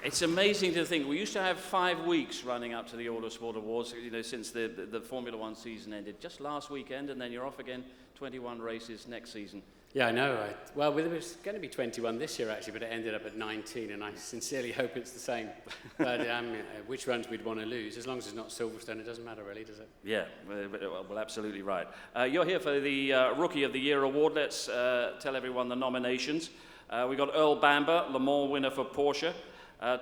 It's amazing to think. We used to have 5 weeks running up to the Autosport Awards, since the Formula One season ended just last weekend, and then you're off again, 21 races next season. Yeah, I know. Well, it was going to be 21 this year, actually, but it ended up at 19, and I sincerely hope it's the same. But which runs we'd want to lose, as long as it's not Silverstone, it doesn't matter, really, does it? Yeah, well, absolutely right. You're here for the Rookie of the Year award. Let's tell everyone the nominations. We got Earl Bamber, Le Mans winner for Porsche.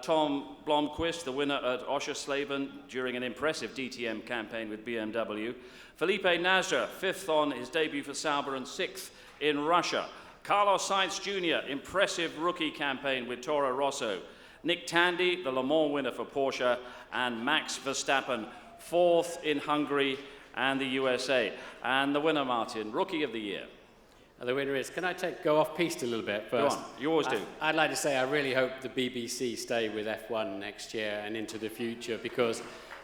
Tom Blomqvist, the winner at Oschersleben during an impressive DTM campaign with BMW. Felipe Nasr, 5th on his debut for Sauber and 6th in Russia. Carlos Sainz Jr., impressive rookie campaign with Toro Rosso. Nick Tandy, the Le Mans winner for Porsche. And Max Verstappen, 4th in Hungary and the USA. And the winner, Martin, Rookie of the Year. The winner is, can I go off-piste a little bit first? Go on, you always do. I'd like to say I really hope the BBC stay with F1 next year and into the future, because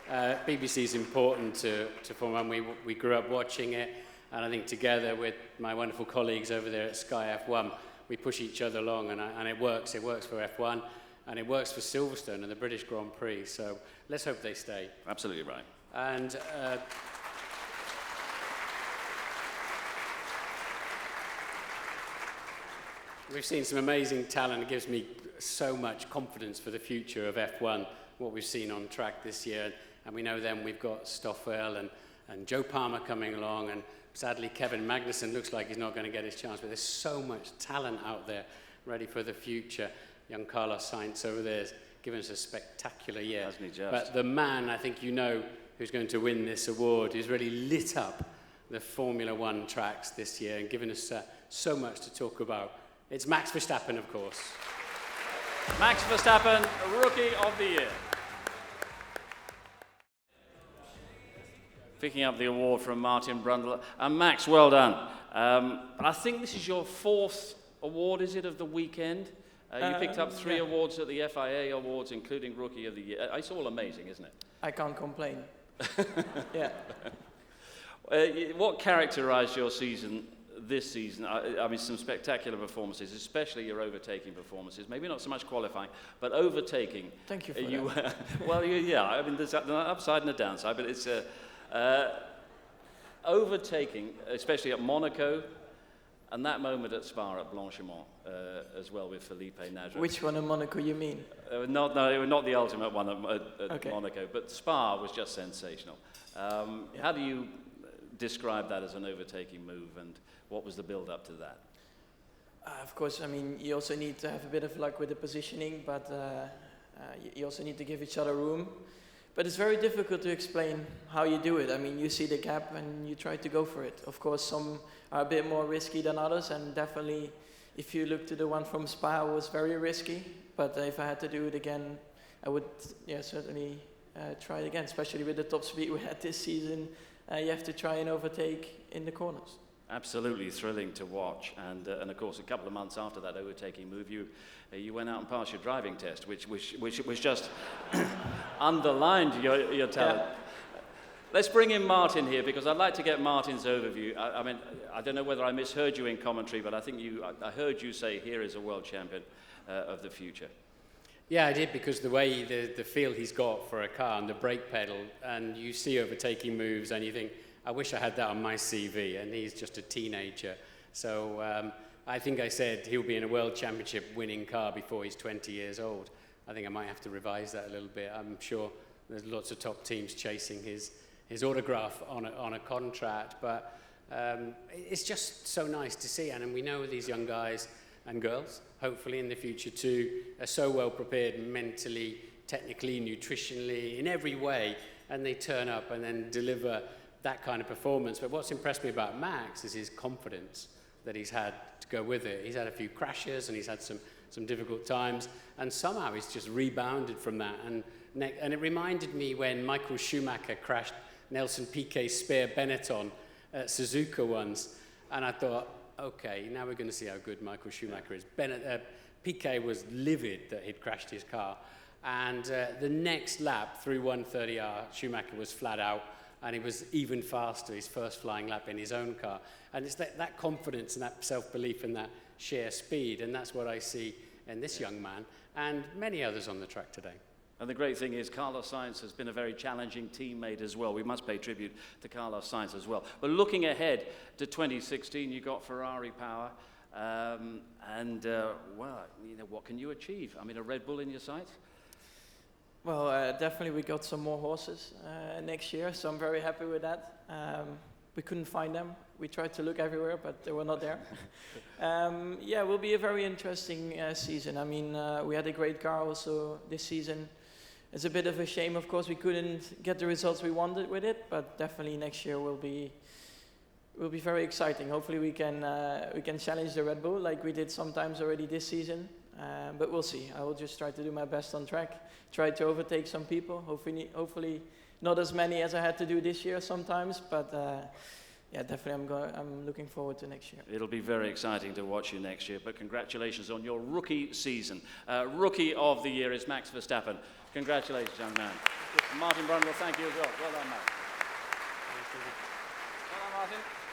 BBC is important to Formula One. We grew up watching it, and I think together with my wonderful colleagues over there at Sky F1, we push each other along, and it works. It works for F1, and it works for Silverstone and the British Grand Prix, so let's hope they stay. Absolutely right. And we've seen some amazing talent. It gives me so much confidence for the future of F1, what we've seen on track this year. And we know then we've got Stoffel and Joe Palmer coming along, and sadly Kevin Magnussen looks like he's not going to get his chance, but there's so much talent out there ready for the future. Young Carlos Sainz over there has given us a spectacular year. Hasn't he just? But the man, I think who's going to win this award, who's really lit up the Formula One tracks this year and given us so much to talk about. It's Max Verstappen, of course. Max Verstappen, Rookie of the Year. Picking up the award from Martin Brundle. And Max, well done. I think this is your 4th award, is it, of the weekend? You picked up 3 awards at the FIA Awards, including Rookie of the Year. It's all amazing, isn't it? I can't complain. Yeah. What characterized your season this season? I mean, some spectacular performances, especially your overtaking performances. Maybe not so much qualifying, but overtaking. Thank you for that. Well, yeah, I mean, there's an upside and a downside, but it's overtaking, especially at Monaco, and that moment at Spa at Blanchimont as well with Felipe Nasr. Which one in Monaco you mean? Not the ultimate one at Monaco, but Spa was just sensational. How do you describe that as an overtaking move, and what was the build-up to that? Of course, I mean, you also need to have a bit of luck with the positioning, but you also need to give each other room. But it's very difficult to explain how you do it. I mean, you see the gap and you try to go for it. Of course, some are a bit more risky than others, and definitely, if you look to the one from Spa, it was very risky. But if I had to do it again, I would certainly try it again, especially with the top speed we had this season. You have to try and overtake in the corners. Absolutely thrilling to watch, and of course a couple of months after that overtaking move, you went out and passed your driving test, which was just underlined your talent. Yeah. Let's bring in Martin here, because I'd like to get Martin's overview. I mean, I don't know whether I misheard you in commentary, but I think I heard you say here is a world champion of the future. Yeah, I did, because the way the feel he's got for a car and the brake pedal, and you see overtaking moves and you think, I wish I had that on my CV, and he's just a teenager. So I think I said he'll be in a World Championship winning car before he's 20 years old. I think I might have to revise that a little bit. I'm sure there's lots of top teams chasing his autograph on a contract, but it's just so nice to see. And we know these young guys and girls, hopefully in the future too, are so well prepared mentally, technically, nutritionally, in every way, and they turn up and then deliver that kind of performance. But what's impressed me about Max is his confidence that he's had to go with it. He's had a few crashes and he's had some difficult times, and somehow he's just rebounded from that. And it reminded me when Michael Schumacher crashed Nelson Piquet's spare Benetton at Suzuka once, and I thought, okay, now we're going to see how good Michael Schumacher is. Piquet was livid that he'd crashed his car, and the next lap through 130R, Schumacher was flat out, and he was even faster, his first flying lap in his own car. And it's that confidence and that self-belief and that sheer speed, and that's what I see in this young man and many others on the track today. And the great thing is Carlos Sainz has been a very challenging teammate as well. We must pay tribute to Carlos Sainz as well. But looking ahead to 2016, you got Ferrari power. Well, you know, what can you achieve? I mean, a Red Bull in your sights? Well, definitely we got some more horses next year, so I'm very happy with that. We couldn't find them. We tried to look everywhere, but they were not there. Yeah, it will be a very interesting season. I mean, we had a great car also this season. It's a bit of a shame, of course, we couldn't get the results we wanted with it, but definitely next year will be very exciting. Hopefully we can challenge the Red Bull like we did sometimes already this season. But we'll see. I will just try to do my best on track, try to overtake some people. Hopefully not as many as I had to do this year sometimes, but yeah, definitely I'm looking forward to next year. It'll be very exciting to watch you next year, but congratulations on your rookie season. Rookie of the year is Max Verstappen. Congratulations, young man. Martin Brundle, thank you as well. Well done, Max. Well done, Martin.